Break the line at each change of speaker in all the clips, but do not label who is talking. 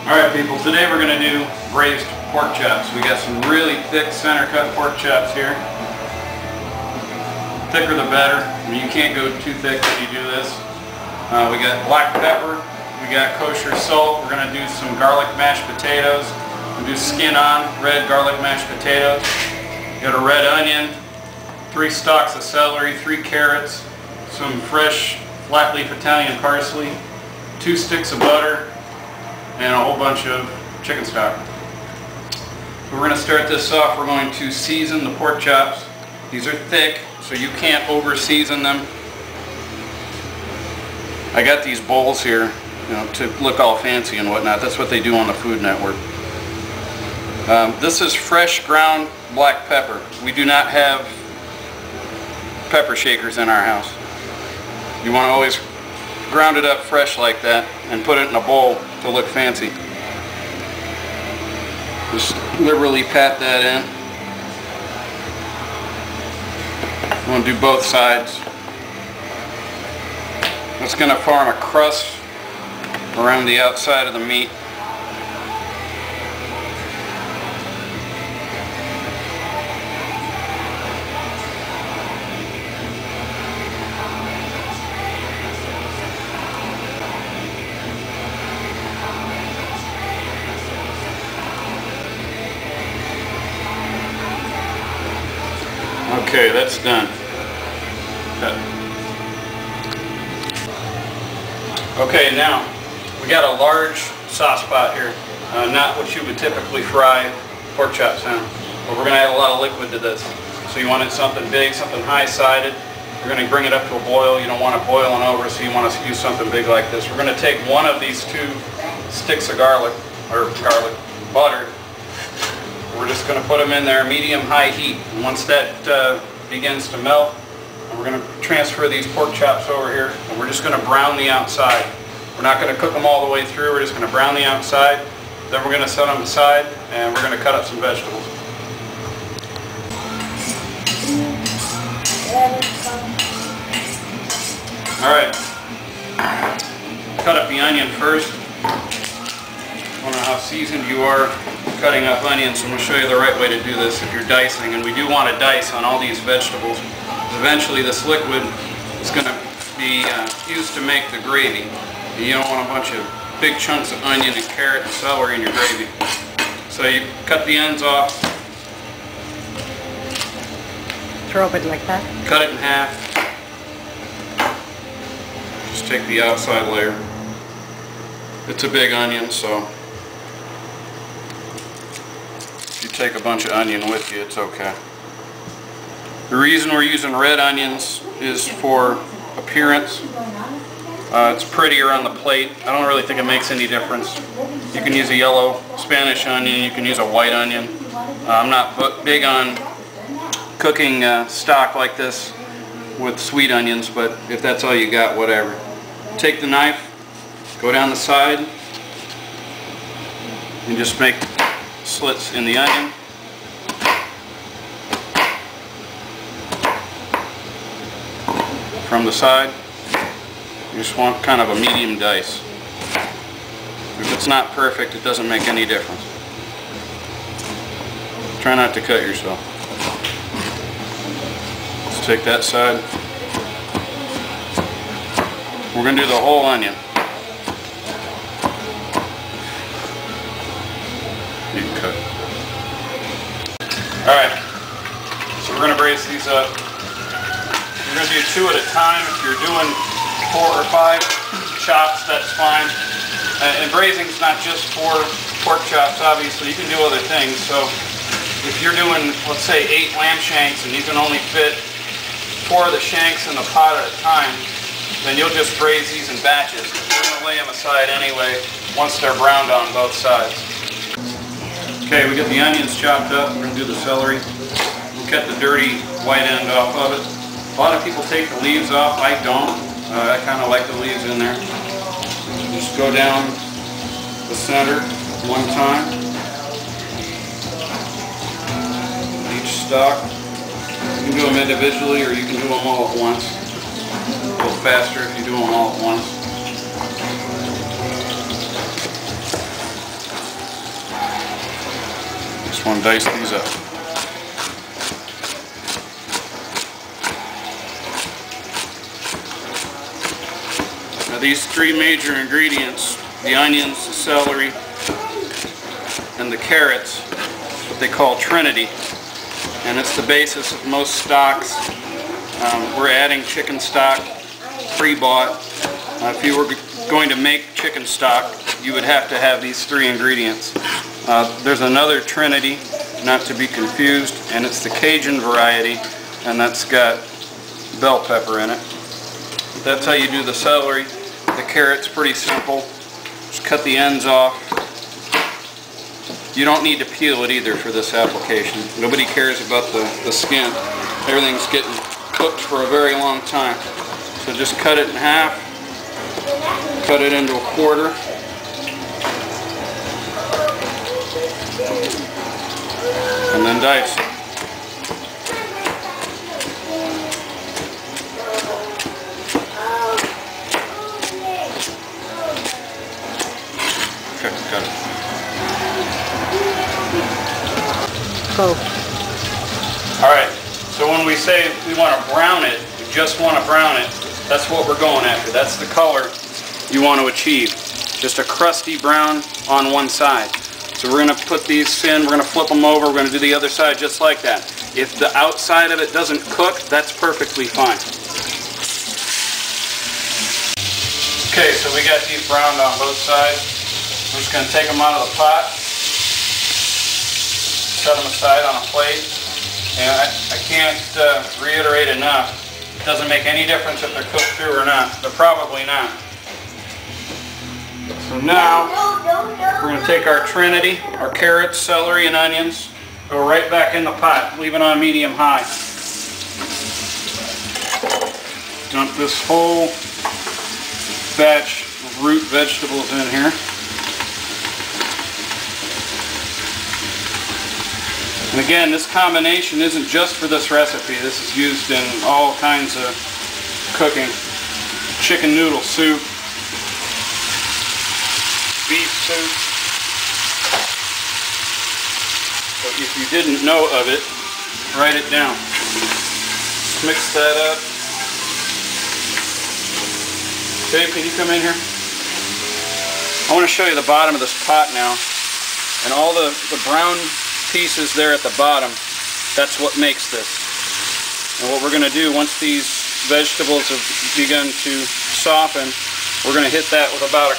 Alright people, today we're going to do braised pork chops. We got some really thick center cut pork chops here. Thicker the better. I mean, you can't go too thick when you do this. We got black pepper, we got kosher salt, we're going to do some garlic mashed potatoes. We'll do skin on red garlic mashed potatoes. We got a red onion, 3 stalks of celery, 3 carrots, some fresh flat leaf Italian parsley, 2 sticks of butter, and a whole bunch of chicken stock. We're going to start this off. We're going to season the pork chops. These are thick, so you can't over season them. I got these bowls here, to look all fancy and whatnot. That's what they do on the Food Network. This is fresh ground black pepper. We do not have pepper shakers in our house. You want to always ground it up fresh like that and put it in a bowl to look fancy. Just liberally pat that in. I'm going to do both sides. It's going to form a crust around the outside of the meat. Okay, that's done. Cut. Okay, now we got a large sauce pot here. Not what you would typically fry pork chops in, but we're going to add a lot of liquid to this. So you wanted something big, something high-sided. We're going to bring it up to a boil. You don't want it boiling over, so you want to use something big like this. We're going to take one of these 2 sticks of garlic butter. We're just going to put them in there medium-high heat. And once that begins to melt, we're going to transfer these pork chops over here, and we're just going to brown the outside. We're not going to cook them all the way through. We're just going to brown the outside. Then we're going to set them aside, and we're going to cut up some vegetables. Alright, cut up the onion first. I don't know how seasoned you are cutting up onions, so I'm going to show you the right way to do this if you're dicing. And we do want to dice on all these vegetables. Eventually this liquid is going to be used to make the gravy. And you don't want a bunch of big chunks of onion and carrot and celery in your gravy. So you cut the ends off.
Throw it like that?
Cut it in half. Just take the outside layer. It's a big onion, so if you take a bunch of onion with you, it's okay. The reason we're using red onions is for appearance. It's prettier on the plate. I don't really think it makes any difference. You can use a yellow Spanish onion, you can use a white onion. I'm not big on cooking stock like this with sweet onions, but if that's all you got, whatever. Take the knife, go down the side, and just make slits in the onion. From the side, you just want kind of a medium dice. If it's not perfect, it doesn't make any difference. Try not to cut yourself. Let's take that side. We're going to do the whole onion. You can cut. Alright, so we're going to braise these up. We're going to do 2 at a time. If you're doing 4 or 5 chops, that's fine. And braising is not just for pork chops, obviously. You can do other things. So if you're doing, let's say, 8 lamb shanks and you can only fit 4 of the shanks in the pot at a time, then you'll just braise these in batches. We're going to lay them aside anyway once they're browned on both sides. Okay, we got the onions chopped up. We're going to do the celery. We'll cut the dirty white end off of it. A lot of people take the leaves off. I don't. I kind of like the leaves in there. Just go down the center one time. Each stalk. You can do them individually or you can do them all at once. A little faster if you do them all at once. Just want to dice these up. Now these three major ingredients, the onions, the celery, and the carrots, what they call Trinity, and it's the basis of most stocks. We're adding chicken stock pre-bought. If you were going to make chicken stock, you would have to have these three ingredients. There's another Trinity, not to be confused, and it's the Cajun variety, and that's got bell pepper in it. That's how you do the celery. The carrot's pretty simple. Just cut the ends off. You don't need to peel it either for this application. Nobody cares about the skin. Everything's getting cooked for a very long time. So just cut it in half, cut it into a quarter, and then dice it. Okay, got it.
Go.
Alright, so when we say we want to brown it, we just want to brown it, that's what we're going after. That's the color you want to achieve. Just a crusty brown on one side. So we're going to put these in, we're going to flip them over, we're going to do the other side just like that. If the outside of it doesn't cook, that's perfectly fine. Okay, so we got these browned on both sides. We're just going to take them out of the pot, set them aside on a plate. And I can't reiterate enough, it doesn't make any difference if they're cooked through or not. They're probably not. So now, we're going to take our Trinity, our carrots, celery, and onions, go right back in the pot, leave it on medium-high. Dump this whole batch of root vegetables in here. And again, this combination isn't just for this recipe. This is used in all kinds of cooking. Chicken noodle soup, beef soup. So if you didn't know of it, write it down. Mix that up. Dave, can you come in here? I want to show you the bottom of this pot now. And all the brown pieces there at the bottom, that's what makes this. And what we're going to do once these vegetables have begun to soften, we're going to hit that with about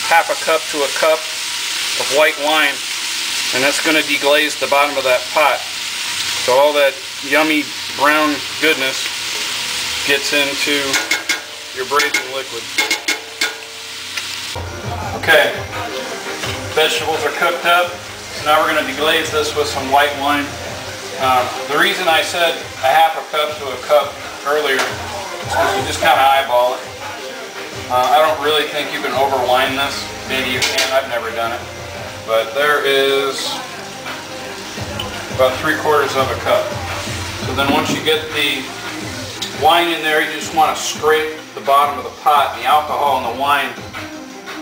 half a cup to a cup of white wine, and that's going to deglaze the bottom of that pot. So all that yummy brown goodness gets into your braising liquid. Okay, vegetables are cooked up. Now we're going to deglaze this with some white wine. The reason I said a half a cup to a cup earlier is because you just kind of eyeball it. I don't really think you can overwine this. Maybe you can. I've never done it. But there is about 3/4 of a cup. So then once you get the wine in there, you just want to scrape the bottom of the pot. The alcohol and the wine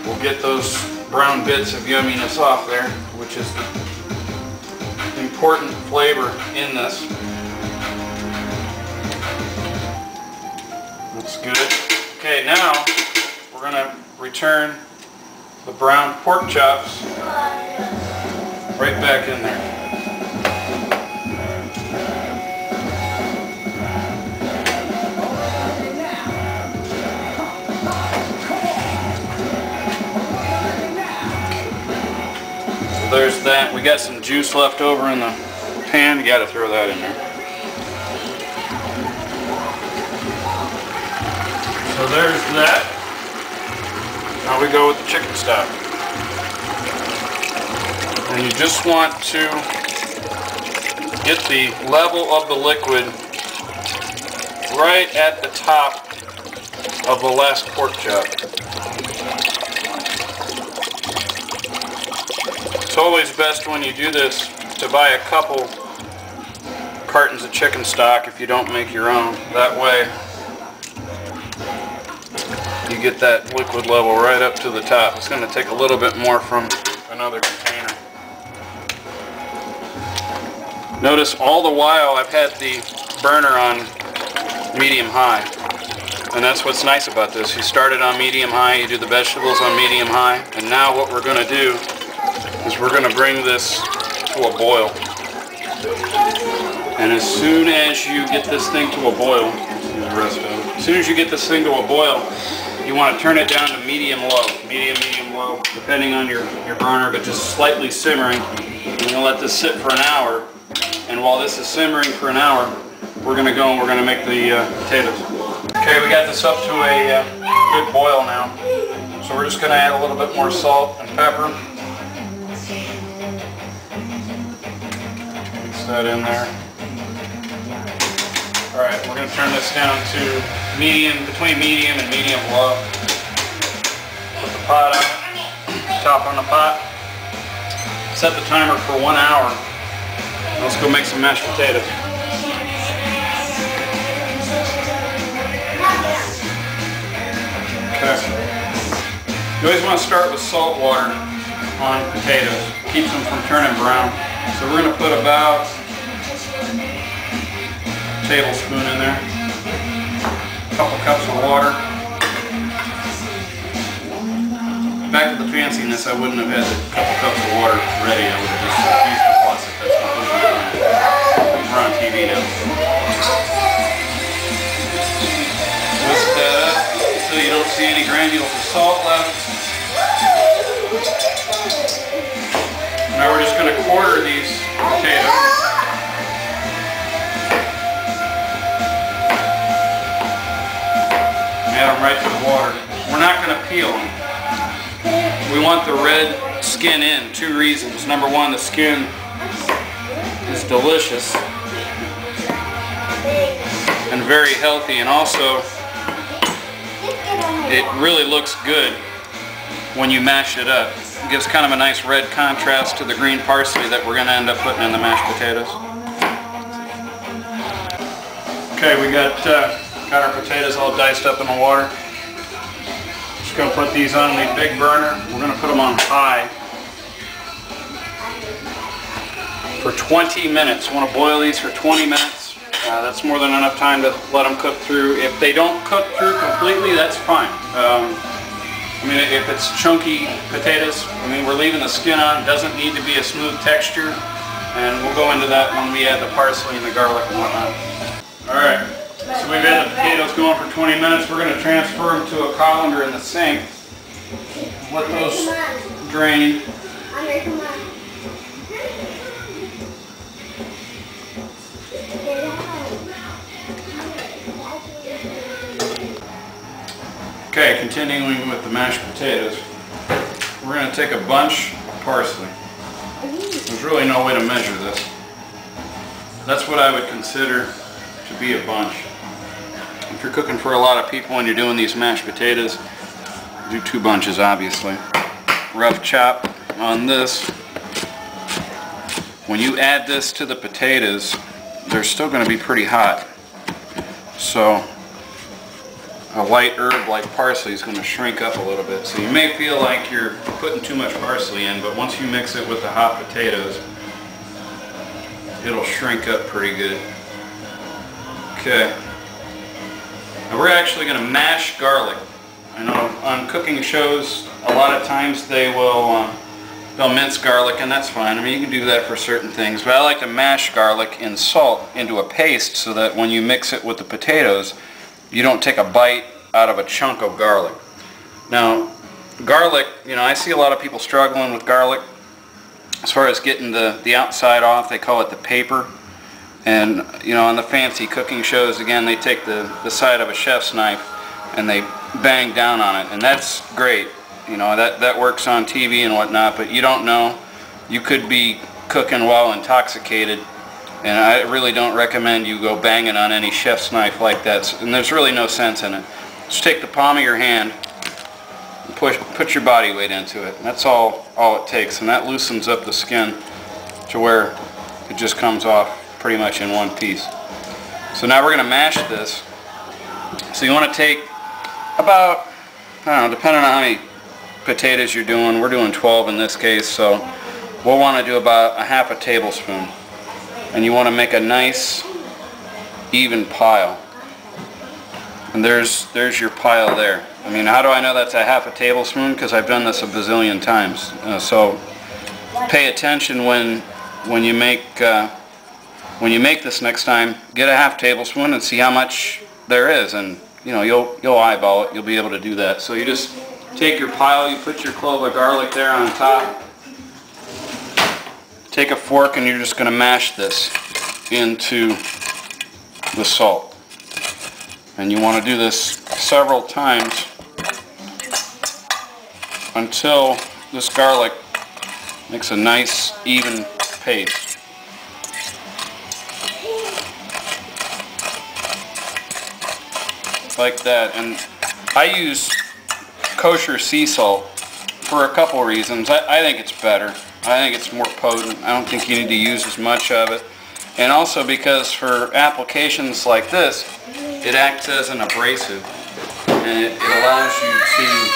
will get those brown bits of yumminess off there, which is the important flavor in this. That's good. Okay, now we're going to return the brown pork chops right back in there. There's that. We got some juice left over in the pan. You got to throw that in there. So there's that. Now we go with the chicken stock. And you just want to get the level of the liquid right at the top of the last pork chop. It's always best when you do this to buy a couple cartons of chicken stock if you don't make your own. That way you get that liquid level right up to the top. It's going to take a little bit more from another container. Notice all the while I've had the burner on medium-high. And that's what's nice about this. You start it on medium-high, you do the vegetables on medium-high, and now what we're going to do is we're going to bring this to a boil. And as soon as you get this thing to a boil, as soon as you get this thing to a boil, you want to turn it down to medium-low, medium-low, depending on your burner, but just slightly simmering. You're going to let this sit for an hour, and while this is simmering for an hour, we're going to go and we're going to make the potatoes. Okay, we got this up to a good boil now, so we're just going to add a little bit more salt and pepper. Mix that in there. Alright, we're going to turn this down to medium, between medium and medium-low. Put the pot on it, top on the pot. Set the timer for 1 hour. Let's go make some mashed potatoes. Okay. You always want to start with salt water on potatoes. Keeps them from turning brown. So we're going to put about a tablespoon in there. A couple cups of water. Back to the fanciness, I wouldn't have had a couple cups of water ready. I would have just used the faucet. That's completely fine. We're on TV now. Whisk that up so you don't see any granules of salt left. Now we're just going to quarter these potatoes. Add them right to the water. We're not going to peel them. We want the red skin in. 2 reasons. Number one, the skin is delicious and very healthy, and also it really looks good when you mash it up. It gives kind of a nice red contrast to the green parsley that we're going to end up putting in the mashed potatoes. Okay, we got our potatoes all diced up in the water. Just going to put these on the big burner. We're going to put them on high for 20 minutes. We want to boil these for 20 minutes. That's more than enough time to let them cook through. If they don't cook through completely, that's fine. I mean, if it's chunky potatoes, I mean, we're leaving the skin on. It doesn't need to be a smooth texture. And we'll go into that when we add the parsley and the garlic and whatnot. Alright. So we've had the potatoes going for 20 minutes. We're going to transfer them to a colander in the sink. Let those drain. Okay, continuing with the mashed potatoes. We're going to take a bunch of parsley. There's really no way to measure this. That's what I would consider to be a bunch. If you're cooking for a lot of people and you're doing these mashed potatoes, do 2 bunches obviously. Rough chop on this. When you add this to the potatoes, they're still going to be pretty hot. So a light herb like parsley is going to shrink up a little bit. So you may feel like you're putting too much parsley in, but once you mix it with the hot potatoes, it'll shrink up pretty good. Okay. Now we're actually going to mash garlic. I know on cooking shows, a lot of times they'll mince garlic, and that's fine. I mean, you can do that for certain things, but I like to mash garlic in salt into a paste so that when you mix it with the potatoes, you don't take a bite out of a chunk of garlic. Now, garlic, you know, I see a lot of people struggling with garlic as far as getting the outside off. They call it the paper. And, you know, on the fancy cooking shows, again, they take the side of a chef's knife and they bang down on it. And that's great. You know, that works on TV and whatnot, but you don't know. You could be cooking while intoxicated. And I really don't recommend you go banging on any chef's knife like that. And there's really no sense in it. Just take the palm of your hand and put your body weight into it. And that's all it takes. And that loosens up the skin to where it just comes off pretty much in one piece. So now we're going to mash this. So you want to take about, I don't know, depending on how many potatoes you're doing. We're doing 12 in this case. So we'll want to do about a half a tablespoon. And you want to make a nice even pile. And there's your pile there. I mean, how do I know that's a half a tablespoon? Because I've done this a bazillion times. So pay attention when you make this next time. Get a half tablespoon and see how much there is, and you know you'll eyeball it. You'll be able to do that. So you just take your pile, you put your clove of garlic there on top. Take a fork and you're just going to mash this into the salt. And you want to do this several times until this garlic makes a nice even paste. Like that. And I use kosher sea salt for a couple reasons. I think it's better. I think it's more potent. I don't think you need to use as much of it. And also because for applications like this, it acts as an abrasive, and it allows you to create...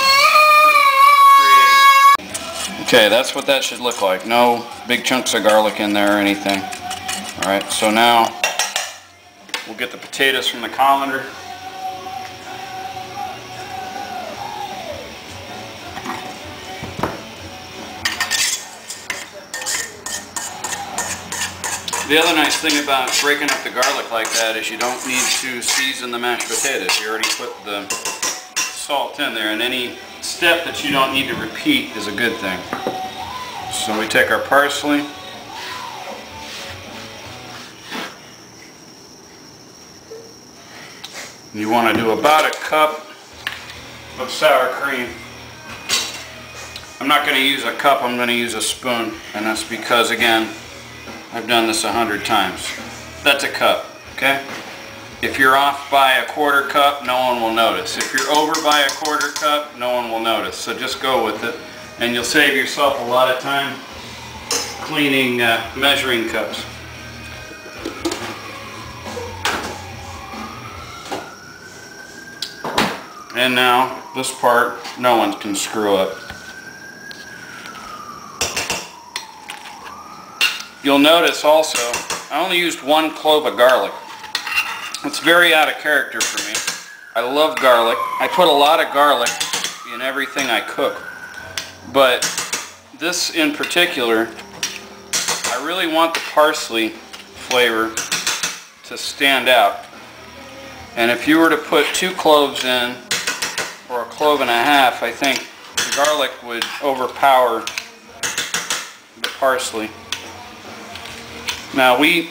Okay, that's what that should look like. No big chunks of garlic in there or anything. Alright, so now we'll get the potatoes from the colander. The other nice thing about breaking up the garlic like that is you don't need to season the mashed potatoes. You already put the salt in there, and any step that you don't need to repeat is a good thing. So we take our parsley. You want to do about a cup of sour cream. I'm not going to use a cup, I'm going to use a spoon, and that's because, again, I've done this 100 times. That's a cup, okay? If you're off by a quarter cup, no one will notice. If you're over by a quarter cup, no one will notice. So just go with it, and you'll save yourself a lot of time cleaning measuring cups. And now, this part, no one can screw up. You'll notice also, I only used 1 clove of garlic. It's very out of character for me. I love garlic. I put a lot of garlic in everything I cook. But this in particular, I really want the parsley flavor to stand out. And if you were to put 2 cloves in, or 1.5 cloves, I think the garlic would overpower the parsley. Now we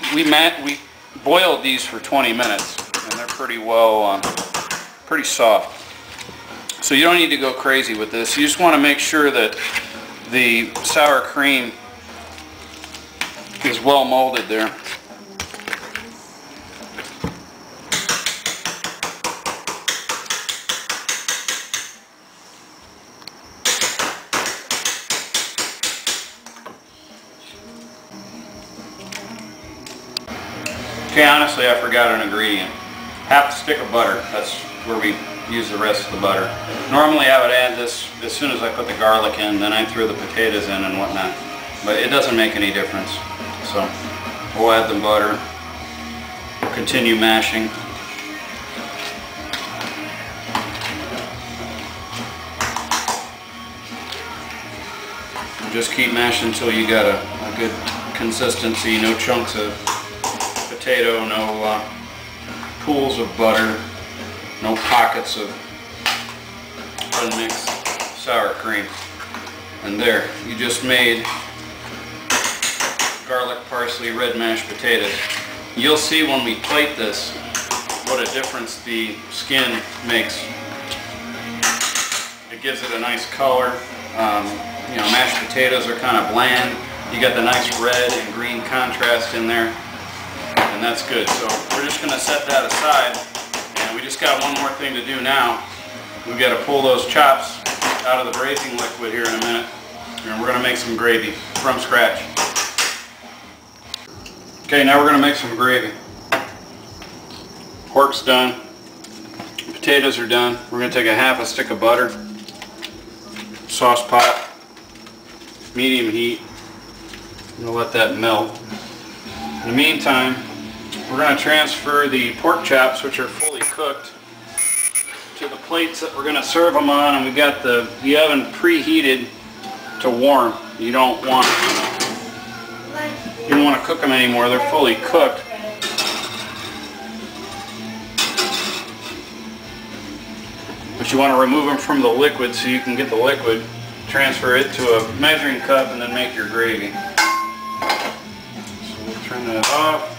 boiled these for 20 minutes, and they're pretty soft. So you don't need to go crazy with this. You just want to make sure that the sour cream is well molded there. Okay, honestly, I forgot an ingredient. Half a stick of butter. That's where we use the rest of the butter. Normally I would add this as soon as I put the garlic in, then I throw the potatoes in and whatnot. But it doesn't make any difference. So we'll add the butter. We'll continue mashing. Just keep mashing until you got a good consistency, no chunks of potato, no pools of butter, no pockets of unmixed sour cream. And there, you just made garlic, parsley, red mashed potatoes. You'll see when we plate this what a difference the skin makes. It gives it a nice color. You know, mashed potatoes are kind of bland. You got the nice red and green contrast in there. And that's good. So we're just going to set that aside, and we just got one more thing to do now. We've got to pull those chops out of the braising liquid here in a minute, and we're going to make some gravy from scratch. Okay, now we're going to make some gravy. Pork's done, potatoes are done. We're going to take a half a stick of butter, sauce pot, medium heat. I'm going to let that melt. In the meantime, we're going to transfer the pork chops, which are fully cooked, to the plates that we're going to serve them on, and we got the oven preheated to warm. You don't want to cook them anymore. They're fully cooked. But you want to remove them from the liquid so you can get the liquid, transfer it to a measuring cup, and then make your gravy. So we'll turn that off.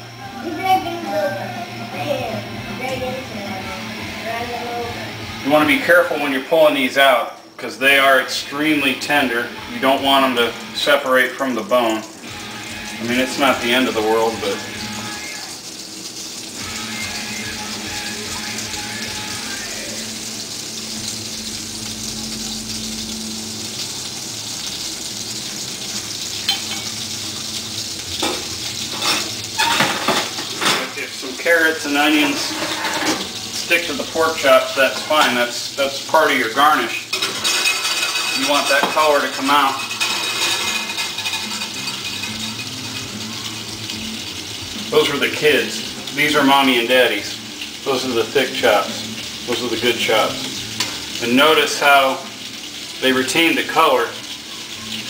You want to be careful when you're pulling these out because they are extremely tender. You don't want them to separate from the bone. I mean, it's not the end of the world, but if some carrots and onions stick to the pork chops, that's fine. That's part of your garnish. You want that color to come out. Those are the kids. These are mommy and daddy's. Those are the thick chops. Those are the good chops. And notice how they retain the color.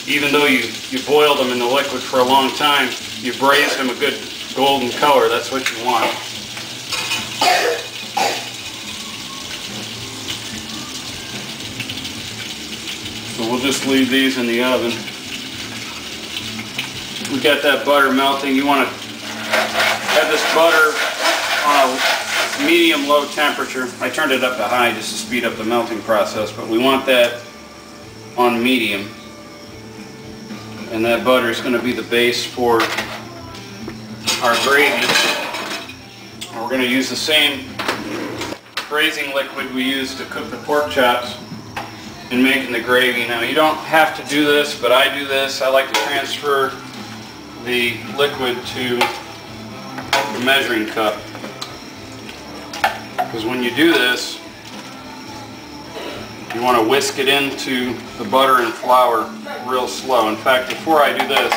Even though you boiled them in the liquid for a long time, you braised them a good golden color. That's what you want. So we'll just leave these in the oven. We got that butter melting. You want to have this butter on a medium-low temperature. I turned it up to high just to speed up the melting process, but we want that on medium. And that butter is going to be the base for our gravy. And we're going to use the same braising liquid we used to cook the pork chops in making the gravy. Now you don't have to do this, but I do this. I like to transfer the liquid to the measuring cup, because when you do this, you want to whisk it into the butter and flour real slow. In fact, before I do this,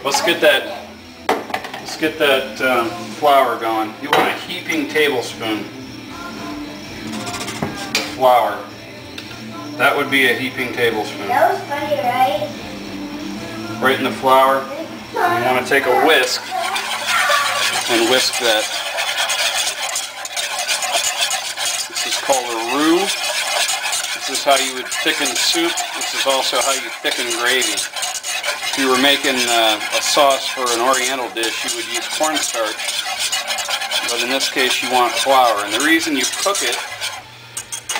let's get that flour going. You want a heaping tablespoon of flour. That would be a heaping tablespoon.
That was funny, right?
Right in the flour. You want to take a whisk and whisk that. This is called a roux. This is how you would thicken soup. This is also how you thicken gravy. If you were making a sauce for an oriental dish, you would use cornstarch. But in this case, you want flour. And the reason you cook it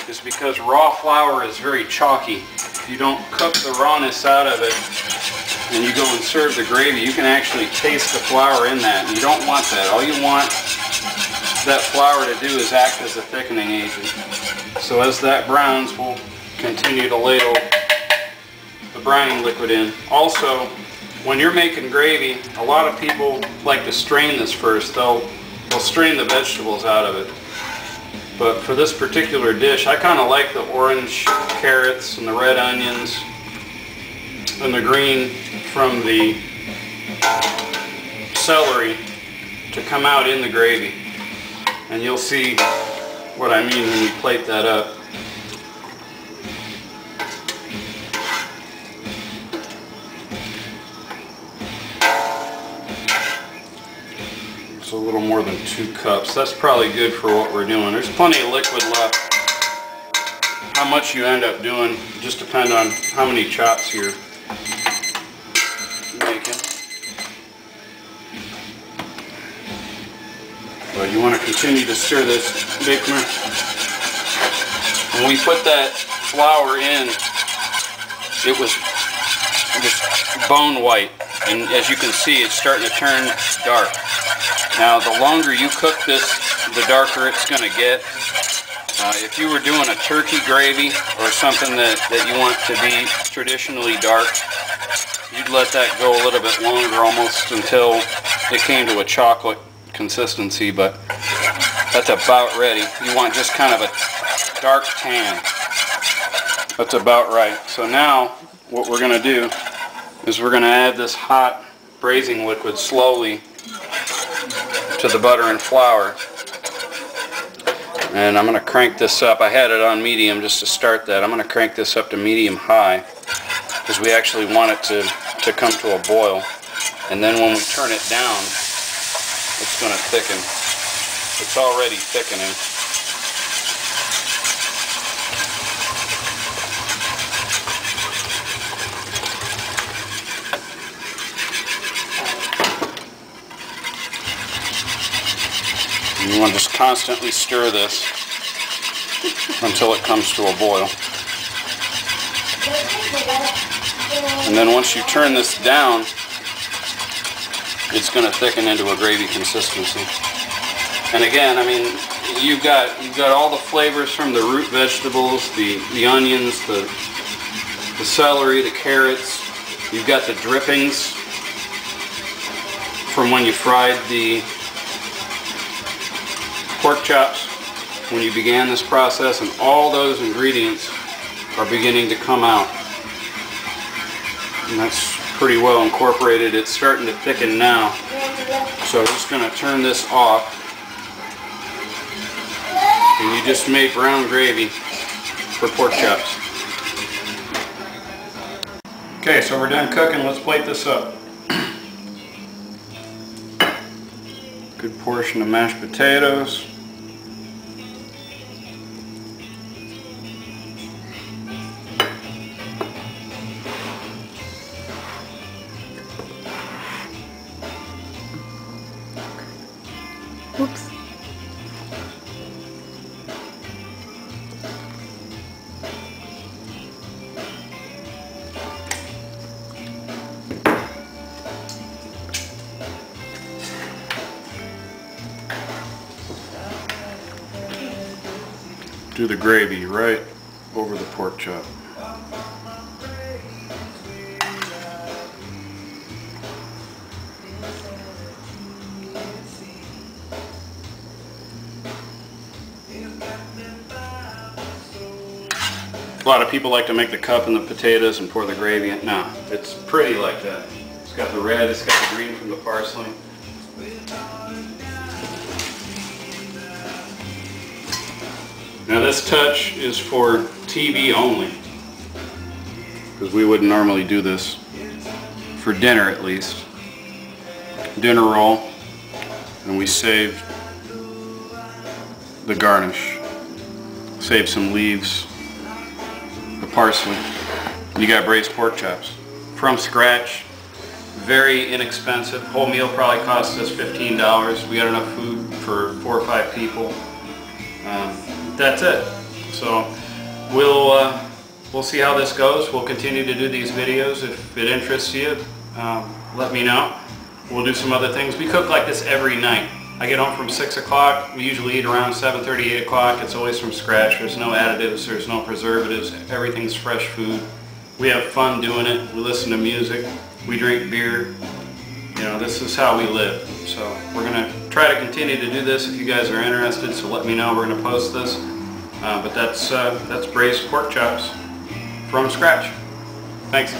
is because raw flour is very chalky. If you don't cook the rawness out of it and you go and serve the gravy, you can actually taste the flour in that. And you don't want that. All you want that flour to do is act as a thickening agent. So as that browns, we'll continue to ladle the brine liquid in. Also, when you're making gravy, a lot of people like to strain this first. They'll strain the vegetables out of it. But for this particular dish, I kind of like the orange carrots and the red onions and the green from the celery to come out in the gravy. And you'll see what I mean when you plate that up. A little more than 2 cups. That's probably good for what we're doing. There's plenty of liquid left. How much you end up doing just depends on how many chops you're making. But you want to continue to stir this, Bigmer. When we put that flour in, it was bone white, and as you can see, it's starting to turn dark. Now, the longer you cook this, the darker it's going to get. If you were doing a turkey gravy or something that you want to be traditionally dark, you'd let that go a little bit longer, almost until it came to a chocolate consistency, but that's about ready. You want just kind of a dark tan. That's about right. So now, what we're going to do is we're going to add this hot braising liquid slowly to the butter and flour. And I'm going to crank this up. I had it on medium just to start that. I'm going to crank this up to medium-high because we actually want it to come to a boil. And then when we turn it down, it's going to thicken. It's already thickening. And you want to just constantly stir this until it comes to a boil. And then once you turn this down, it's going to thicken into a gravy consistency. And again, I mean, you've got all the flavors from the root vegetables, the onions, the celery, the carrots. You've got the drippings from when you fried the pork chops when you began this process, and all those ingredients are beginning to come out. And that's pretty well incorporated. It's starting to thicken now. So I'm just going to turn this off. And you just made brown gravy for pork chops. Okay, so we're done cooking. Let's plate this up. Good portion of mashed potatoes.
Oops.
Do the gravy right over the pork chop. A lot of people like to make the cup in the potatoes and pour the gravy in. No, it's pretty like that. It's got the red, it's got the green from the parsley. Now this touch is for TV only, because we wouldn't normally do this for dinner, at least. Dinner roll, and we saved the garnish. Saved some leaves, the parsley. You got braised pork chops from scratch, very inexpensive. Whole meal probably cost us $15. We got enough food for 4 or 5 people. That's it. So we'll see how this goes. We'll continue to do these videos. If it interests you, let me know. We'll do some other things. We cook like this every night. I get home from 6 o'clock. We usually eat around 7:30, 8 o'clock. It's always from scratch. There's no additives. There's no preservatives. Everything's fresh food. We have fun doing it. We listen to music. We drink beer. You know, this is how we live. So we're going to try to continue to do this if you guys are interested. So let me know. We're going to post this. But that's braised pork chops from scratch. Thanks.